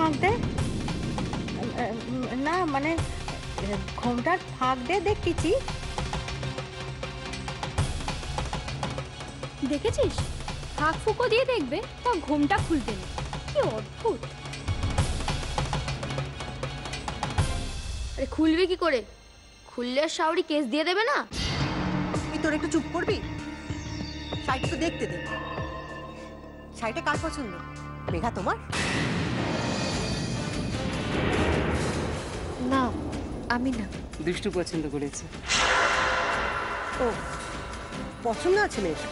ফাঁক দেয়? না মানে ঘোমটার ফাঁক দিয়ে দেখতেছি। দেখেছিস? ফাঁক ফুঁকো দিয়ে দেখবে, তা ঘোমটা খুলবে না। কি অদ্ভুত! আরে খুলবে কি করে? খুললে শাওরি কেস দিয়ে দেবে না? তুই তোর একটু চুপ করবি? শাড়িটা তো দেখতে দে। শাড়িটা কার পছন্দ? মেঘা তোমার? না, আমি না। দুষ্টু পছন্দ করেছে। ও পছন্দ আছে মেয়েটা?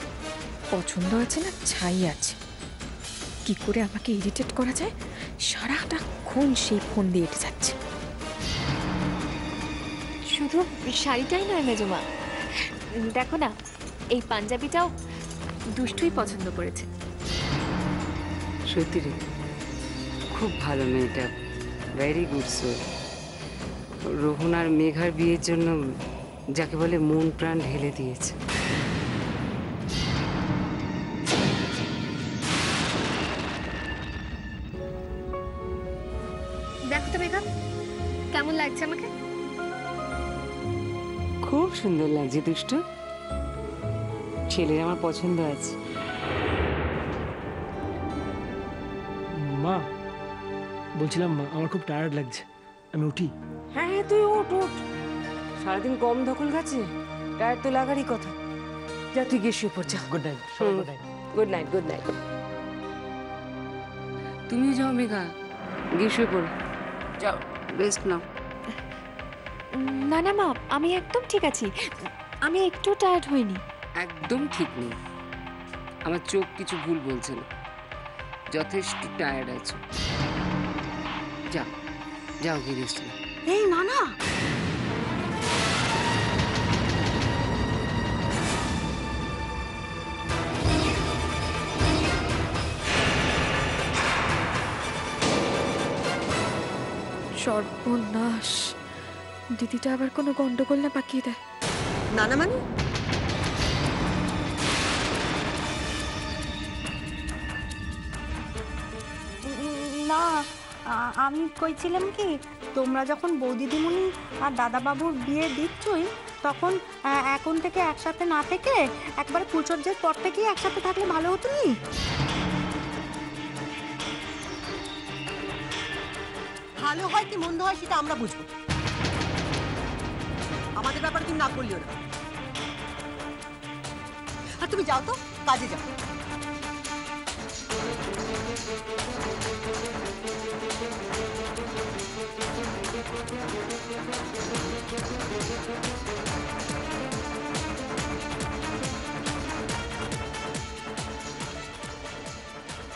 পছন্দ আছে না ছাই আছে। কি করে আমাকে ইরিটেট করা যায়, সারাটাক্ষণ সেই ফোন দিয়ে এঁটে যাচ্ছে। শুধু শাড়িটাই নয় মেজমা, দেখো না এই পাঞ্জাবিটাও দুষ্টুই পছন্দ করেছে। সত্যি রে, খুব ভালো মেয়েটা, ভেরি গুড সোল। রোহন আর মেঘার বিয়ের জন্য যাকে বলে মন প্রাণ ঢেলে দিয়েছে। দেখো তো মেঘা, কেমন লাগছে আমাকে? খুব সুন্দর লাগছে দুষ্টু, ছেলের আমার পছন্দ আছে। মা, বলছিলাম আমার খুব টায়ার্ড লাগছে, আমি উঠি? হ্যাঁ তুই ওঠ ওঠ, সারাদিন কম দখল গেছে, টায়ার তো লাগারই কথা। যা তুই গিয়ে শুয়ে পড়, যা। Good night. Good night. Good night, good night. তুমিও যাও মেঘা, গিয়ে শুয়ে পড়ো, যাও রেস্ট নাও। না না মা, আমি একদম ঠিক আছি, আমি একটু টায়ার্ড হইনি। একদম ঠিক নেই, আমার চোখ কিছু ভুল বলছে না, যথেষ্ট টায়ার্ড আছো। যাও যাও গিয়ে রেস্ট নাও। এই না না, সর্বনাশ, দিদিটা আবার কোনো গন্ডগোল না পাকিয়ে দেয়। না না মানে না, আমি কইছিলাম কি, তোমরা যখন বৌদিদিমণি আর দাদাবাবুর বিয়ে দিচ্ছই, তখন এখন থেকে একসাথে না থেকে একবার পুজোর পর থেকেই একসাথে থাকলে ভালো হতো নি? ভালো হয় কি মন্দ হয় সেটা আমরা বুঝবো, আমাদের ব্যাপারে তুমি না করলিও না। আর তুমি যাও তো, কাজে যাও।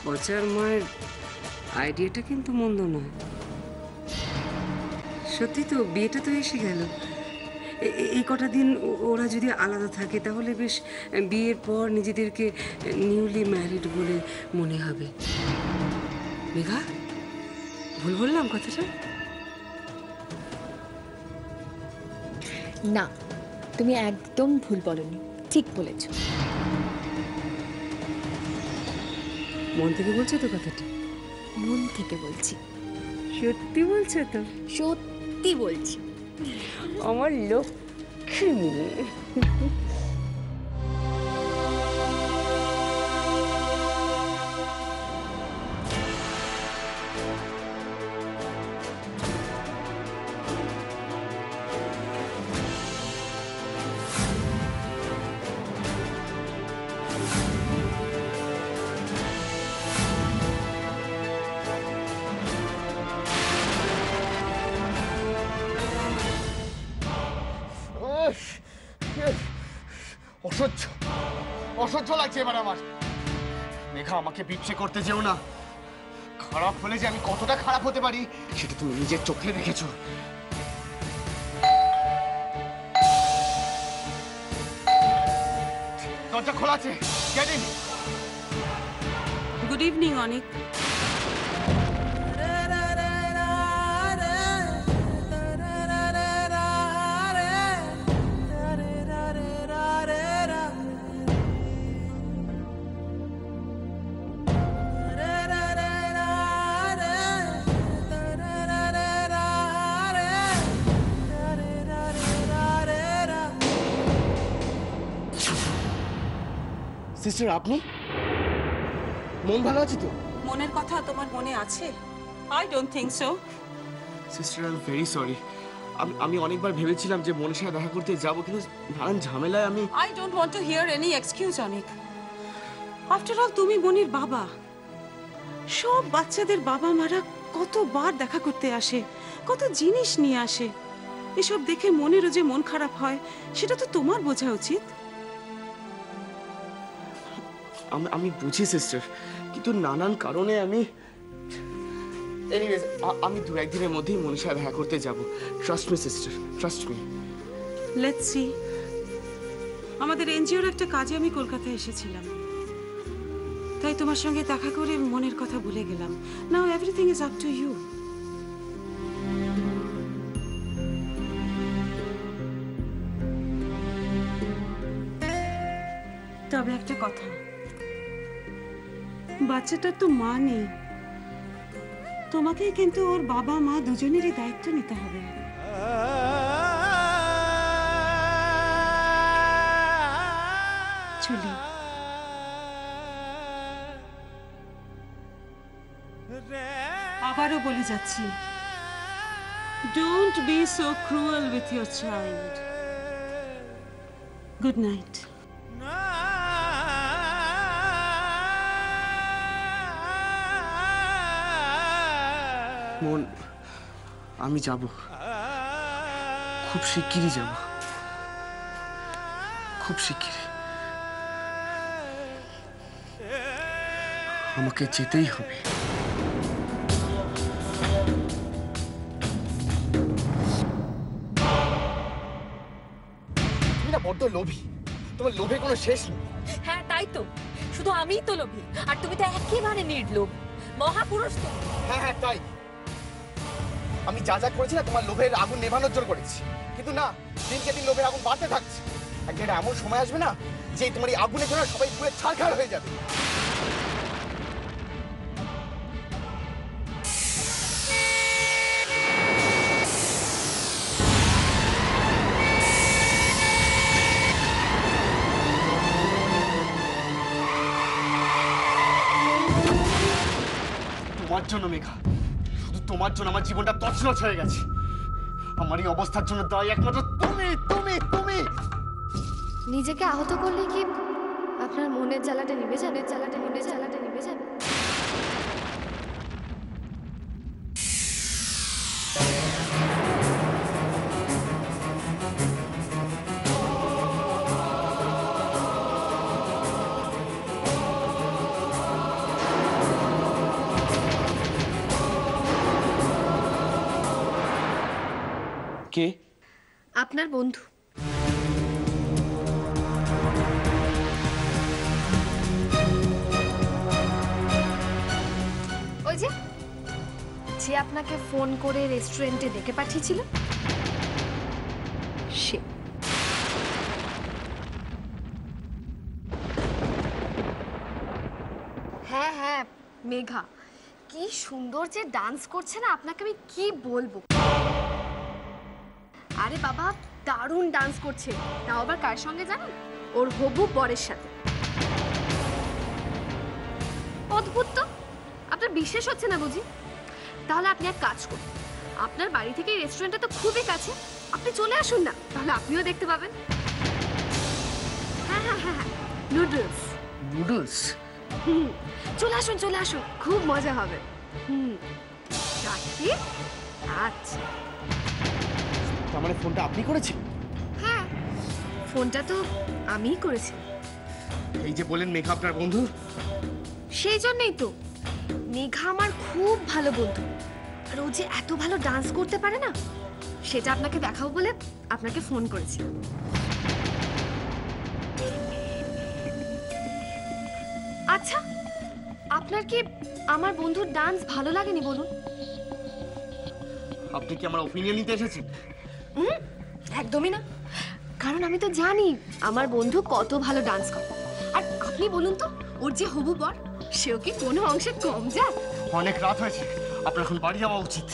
পচার মায়ের আইডিয়াটা কিন্তু মন্দ নয়। সত্যি তো, বিয়েটা তো এসে গেল, এই কটা দিন ওরা যদি আলাদা থাকে তাহলে বেশ বিয়ের পর নিজেদেরকে নিউলি ম্যারিড বলে মনে হবে। মেঘা, ভুল বললাম কথাটা? না, তুমি একদম ভুল বলনি, ঠিক বলেছ। মন থেকে বলছো তো কথাটা? মন থেকে বলছি। সত্যি বলছো তো? সত্যি বলছি। আমার লক্ষ্মী মেয়ে। অসহ্য অসহ্য লাগছে এবার আমার। মেঘা, আমাকে বিট্রে করতে যেও না। খারাপ হলে যে আমি কতটা খারাপ হতে পারি সেটা তুমি নিজের চোখে দেখেছো। দরজা খোলা আছে, get in. Good evening Anik. Sister আপনি মন ভালো আছে তো? মনের কথা তোমার মনে আছে? I don't think so. Sister I am very sorry. আমি অনেকবার ভেবেছিলাম যে মনের সাথে দেখা করতে যাব, কিন্তু নানান ঝামেলায় আমি I don't want to here any excuse Anik. After all তুমি মনির বাবা। সব বাচ্চাদের বাবা মারা কতবার দেখা করতে আসে, কত জিনিস নিয়ে আসে। এসব দেখে মনেরও যে মন খারাপ হয় সেটা তো তোমার বোঝা উচিত। আমি বুঝি সিস্টার, কিন্তু নানান কারণে আমি এনিওয়েজ আমি 2-1 দিনের মধ্যেই মনের সাথে দেখা করতে যাব। Trust me sister, trust me. Let's see. আমাদের এনজিওর একটা কাজে আমি কলকাতায় এসেছিলাম, তাই তোমার সঙ্গে দেখা করে মনের কথা ভুলে গেলাম। Now everything is up to you. তবে একটা কথা, বাচ্চাটার তো মা নেই, তোমাকেই কিন্তু ওর বাবা মা দুজনেরই দায়িত্ব নিতে হবে। চলি। আবারও বলে যাচ্ছি, don't be so cruel with your child. Good night. মন, আমি যাব, খুব শিগগিরই যাব, খুব শিগগিরই। আমাকে যেতেই হবে। তুমি না বড্ড লোভী, তোমার লোভে কোনো শেষ নেই। হ্যাঁ তাই তো, শুধু আমিই তো লোভী, আর তুমি তো একেবারে নির্লোভ, মহাপুরুষ তো। হ্যাঁ হ্যাঁ তাই, আমি যা যা করেছি না তোমার লোভের আগুন নেভানোর জন্য করেছি, কিন্তু না, দিনকে দিন লোভের আগুন বাড়তে থাকছে। একদিন এমন সময় আসবে না যে তোমার এই আগুনের জন্য সবাই পুরো ছারখার হয়ে যাবে। তোমার জন্য মেঘা, শুধু তোমার জন্য আমার জীবনটা তছনছ হয়ে গেছে। আমার এই অবস্থার জন্য দায়ী একমাত্র তুমি, তুমি, তুমি। নিজেকে আহত করলে কি আপনার মনের জ্বালাটা নিভে যাবে? মনের জ্বালাটা নিভে যাবে? কে? আপনার বন্ধু। ওই যে আপনাকে ফোন করে রেস্টুরেন্টে ডেকে পাঠিয়েছিল সে। হ্যাঁ হ্যাঁ মেঘা, কি সুন্দর যে ডান্স করছে না, আপনাকে আমি কি বলবো। আরে বাবা দারুণ ডান্স করছে, তাও আবার কার সঙ্গে জানেন? ওর হবু বরের সাথে। অদ্ভুত তো, আপনার বিশ্বাস হচ্ছে না বুঝি? তাহলে আপনি এক কাজ করুন, আপনার বাড়ি থেকে রেস্টুরেন্টটা তো খুবই কাছে, আপনি চলে আসুন না, তাহলে আপনিও দেখতে পাবেন। হ্যাঁ হ্যাঁ হ্যাঁ হ্যাঁ, নুডলস। নুডলস? চলে আসুন, খুব মজা হবে। রাখি? আচ্ছা। তার মানে ফোনটা আপনি করেছেন? হ্যাঁ, ফোনটা তো আমিই করেছি। এই যে বলেন মেঘা আপনার বন্ধু, সেই জন্যই তো। মেঘা আমার খুব ভালো বন্ধু, আর ও যে এত ভালো ডান্স করতে পারে না, সেটা আপনাকে দেখাবো বলে আপনাকে ফোন করেছি। আচ্ছা, আপনার কি আমার বন্ধুর ডান্স ভালো লাগেনি বলুন? আপনি কি আমার ওপিনিয়ন নিতে এসেছেন? একদমই না, কারণ আমি তো জানি আমার বন্ধু কত ভালো ডান্স করে। আর আপনি বলুন তো, ওর যে হবু বর, সেও কি কোনো অংশে কম যায়? অনেক রাত হয়েছে, আপনার এখন বাড়ি যাওয়া উচিত।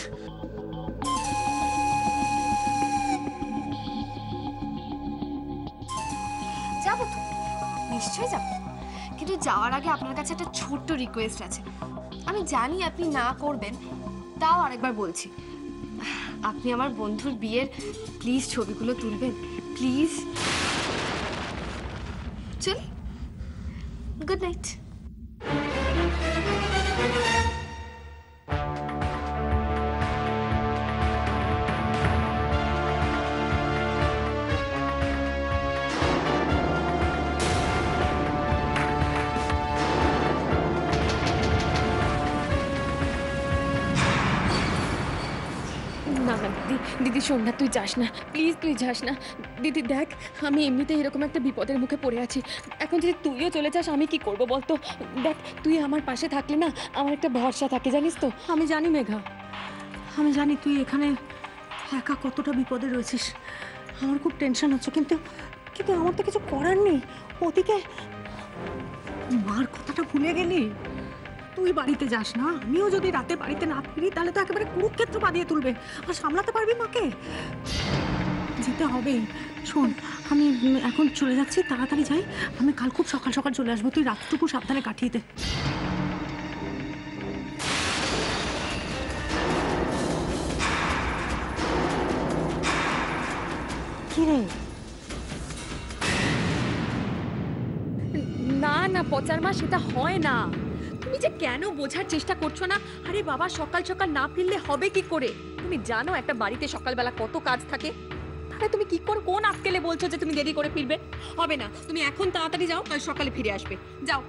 যাবো তো, নিশ্চয়ই যাবো, কিন্তু যাওয়ার আগে আপনার কাছে একটা ছোট্ট রিকোয়েস্ট আছে। আমি জানি আপনি না করবেন, তাও আরেকবার বলছি, আপনি আমার বন্ধুর বিয়ের প্লিজ ছবিগুলো তুলবেন, প্লিজ। চলি, গুড নাইট। না না দিদি, দিদি শোন না, তুই যাস না প্লিজ, তুই যাস না দিদি। দেখ আমি এমনিতেই এরকম একটা বিপদের মুখে পড়ে আছি, এখন যদি তুইও চলে যাস আমি কি করব বলতো? দেখ তুই আমার পাশে থাকলে না আমার একটা ভরসা থাকে, জানিস তো। আমি জানি মেঘা, আমি জানি তুই এখানে একা কতটা বিপদে রয়েছিস। আমার খুব টেনশন হচ্ছে, কিন্তু কিন্তু আমার তো কিছু করার নেই। ওদিকে মার কথাটা ভুলে গেলি? তুই বাড়িতে যাস না, আমিও যদি রাতে বাড়িতে না ফিরি তাহলে তো একেবারে কুরুক্ষেত্র বাঁধিয়ে তুলবে। আর সামলাতে পারবি মাকে? যেতে হবেই। শোন, আমি এখন চলে যাচ্ছি, তাড়াতাড়ি যাই। আমি কাল খুব সকাল সকাল চলে আসবো, তুই রাতটুকু সাবধানে কাটিয়ে দে। কি রে? না না পচার মা, সেটা হয় না। তুমি যে কেন বোঝার চেষ্টা করছো না? আরে বাবা, সকাল সকাল না ফিরলে হবে কি করে? তুমি জানো একটা বাড়িতে সকালবেলা কত কাজ থাকে। তাহলে তুমি কি করে কোন আক্কেলে বলছো যে তুমি দেরি করে ফিরবে? হবে না, তুমি এখন তাড়াতাড়ি যাও, কাল সকালে ফিরে আসবে। যাও।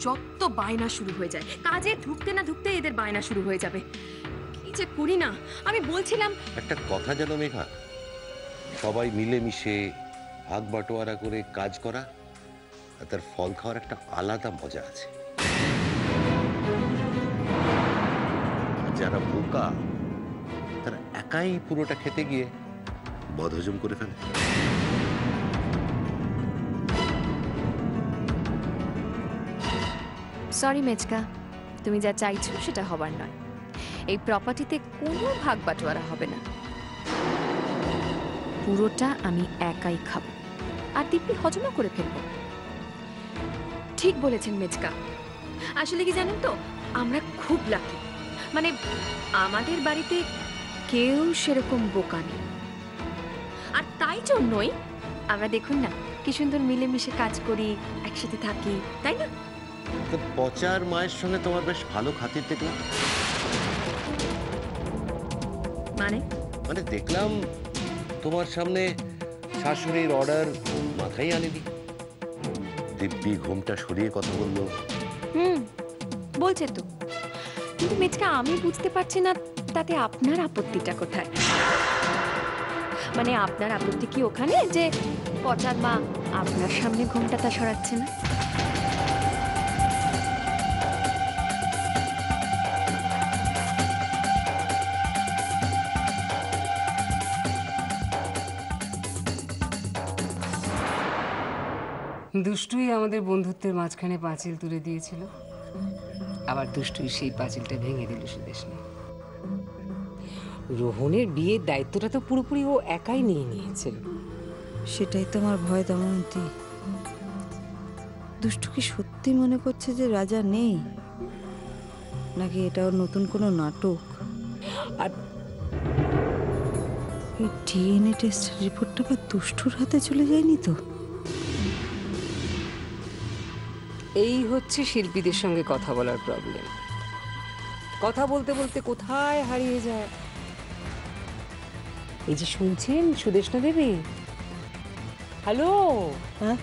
যত বায়না শুরু হয়ে যায়, কাজে ঢুকতে না ঢুকতে এদের বায়না শুরু হয়ে যাবে। কি যে করি না। আমি বলছিলাম একটা কথা জানো মেঘা, সবাই মিলেমিশে ভাগ বাটোয়ারা করে কাজ করা আর তার ফল খাওয়ার একটা আলাদা মজা আছে। যারা বোকা তারা একাই পুরোটা খেতে গিয়ে বদহজম করে ফেলে। সরি মেজকা, তুমি যা চাইছো সেটা হবার নয়। এই প্রপার্টিতে কোনো ভাগ বাটোয়ারা হবে না, পুরোটা আমি একাই খাবো আর দিব্যি হজমও করে ফেলবো। ঠিক বলেছেন মেজকা। আসলে কি জানেন তো, আমরা খুব লাকি, মানে আমাদের বাড়িতে কেউ সেরকম বোকা নেই। আর তাই জন্যই আমরা দেখুন না কি সুন্দর মিলেমিশে কাজ করি, একসাথে থাকি, তাই না? তো পচার মায়ের সঙ্গে তোমার বেশ ভালো খাতির দেখলাম। মানে দেখলাম তোমার সামনে শাশুড়ির অর্ডার মাথায় আনেনি, দিব্যি ঘুমটা সরিয়ে কথা বললো। বলছে তো, কিন্তু মেজকা আমি বুঝতে পারছি না তাতে আপনার আপত্তিটা কোথায়? মানে আপনার আপত্তি কি ওখানে যে পচার মা আপনার সামনে ঘুমটা তা সরাচ্ছে না? দুষ্টুই আমাদের বন্ধুত্বের মাঝখানে পাঁচিল তুলে দিয়েছিল, আবার দুষ্টুই সেই পাঁচিলটা ভেঙে দিল সুদেষ্ণা। রোহনের বিয়ের দায়িত্বটা তো পুরোপুরি ও একাই নিয়ে নিয়েছে। সেটাই তো আমার ভয় দময়ন্তী। দুষ্টু কি সত্যি মনে করছে যে রাজা নেই, নাকি এটাও নতুন কোনো নাটক? আর এই ডিএনএ টেস্টের রিপোর্টটা বা দুষ্টুর হাতে চলে যায়নি তো? এই হচ্ছে শিল্পীদের সঙ্গে কথা বলার প্রবলেম। কথা বলতে বলতে কোথায় হারিয়ে যায়। এই যে শুনছেন সুদেষ্ণা দেবী? হ্যালো, হ্যাঁ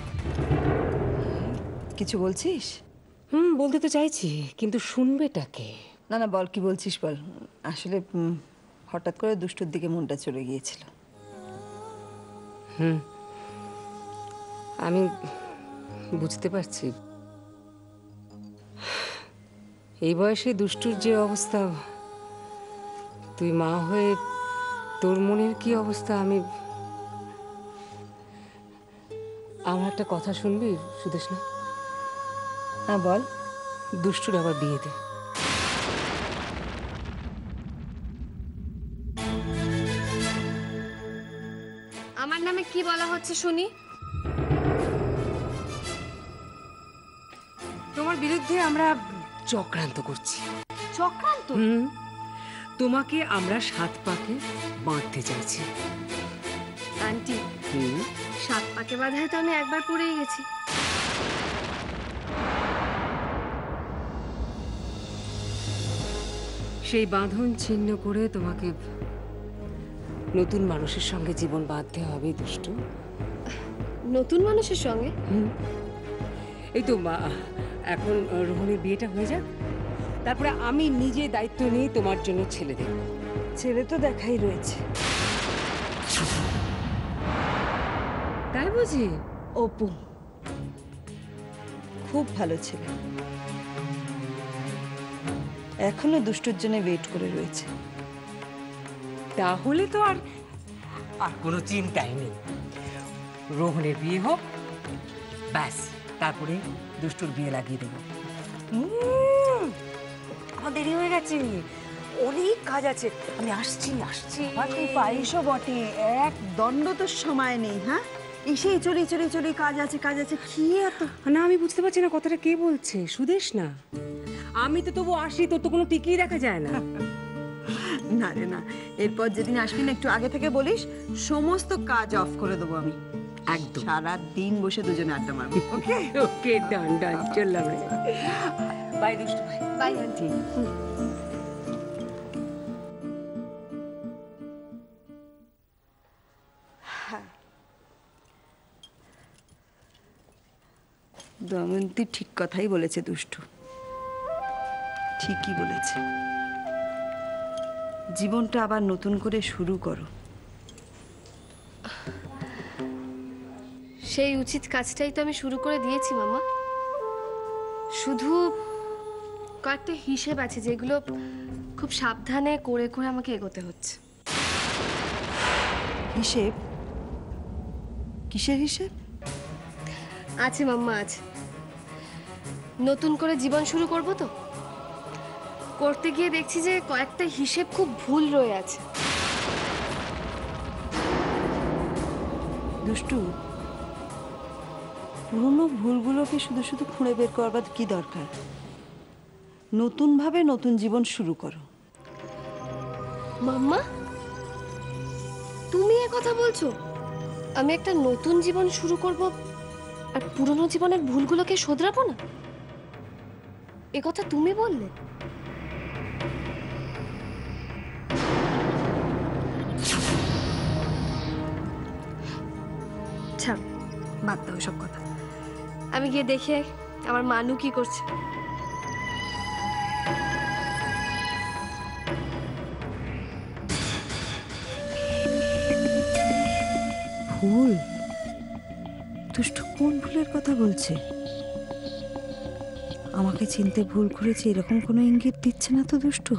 কিছু বলছিস? বলতে তো চাইছি, কিন্তু শুনবেটাকে? না না বল, কি বলছিস বল। আসলে হঠাৎ করে দুষ্টুর দিকে মনটা চলে গিয়েছিল। আমি বুঝতে পারছি। এই বয়সে দুষ্টুর যে অবস্থা, তুই মা হয়ে তোর মনের কি অবস্থা। আমার একটা কথা শুনবি সুদেষ্ণা? হ্যাঁ বল। দুষ্টুর আবার বিয়ে দে। আমার নামে কি বলা হচ্ছে শুনি? তোমার বিরুদ্ধে আমরা চক্রান্ত করছি। চক্রান্ত? তোমাকে আমরা 7 পাকে বাঁধতে চাইছি। আন্টি, 7 পাকে বাঁধায় তো আমি একবার পড়েই গেছি। সেই বাঁধন ছিন্ন করে তোমাকে নতুন মানুষের সঙ্গে জীবন বাঁধতে হবে দুষ্টু। নতুন মানুষের সঙ্গে? এই তো এখন রোহনের বিয়েটা হয়ে যাক, তারপরে আমি নিজে দায়িত্ব নিয়ে তোমার জন্য ছেলে দেখব। ছেলে তো দেখাই রয়েছে। তাই বুঝি? অপু খুব ভালো ছেলে, এখনো দুষ্টুর জন্য ওয়েট করে রয়েছে। তাহলে তো আর কোনো চিন্তাই নেই। রোহনের বিয়ে হোক, ব্যাস, তারপরে দুষ্টুর বিয়ে লাগিয়ে দেবো। আমার দেরি হয়ে গেছে, অনেক কাজ আছে, আমি আসছি। আর তুই পারিসও বটে, এক দণ্ড তো সময় নেই। হ্যাঁ, এসেই চলি কাজ আছে কি এত? না, আমি বুঝতে পারছি না কথাটা কে বলছে। সুদেশ না? আমি তো তবু আসি, তোর তো কোনো টিকিই দেখা যায় না। না রে না, এরপর যেদিন আসবি না একটু আগে থেকে বলিস, সমস্ত কাজ অফ করে দেবো আমি। একদম সারা দিন বসে দুজনে আড্ডা মারবো। ওকে ওকে, ডান চললাম রে। বাই দুষ্টু ভাই। By aunty. দময়ন্তী ঠিক কথাই বলেছে দুষ্টু, ঠিকই বলেছে। জীবনটা আবার নতুন করে শুরু করো। সেই উচিত কাজটাই তো আমি শুরু করে দিয়েছি মামা। শুধু কয়েকটা হিসেব আছে যেগুলো খুব সাবধানে করে আমাকে এগোতে হচ্ছে। হিসেব? কিসের হিসেব? আছে মাম্মা, আছে। নতুন করে জীবন শুরু করব তো, করতে গিয়ে দেখছি যে কয়েকটা হিসেব খুব ভুল রয়ে আছে। দুষ্টু, পুরনো ভুলগুলোকে শুধু শুধু খুঁড়ে বের করবার কি দরকার? নতুনভাবে নতুন জীবন শুরু করো। মাম্মা, তুমি এ কথা বলছো? আমি একটা নতুন জীবন শুরু করব আর পুরনো জীবনের ভুলগুলোকে শোধরাবো না? এ কথা তুমি বললে? ছাড়, বাদ দাও সব কথা। আমি গিয়ে দেখে আমার মানু কি করছে। ভুল? দুষ্টু কোন ভুলের কথা বলছে? আমাকে চিনতে ভুল করেছে এরকম কোনো ইঙ্গিত দিচ্ছে না তো দুষ্টু?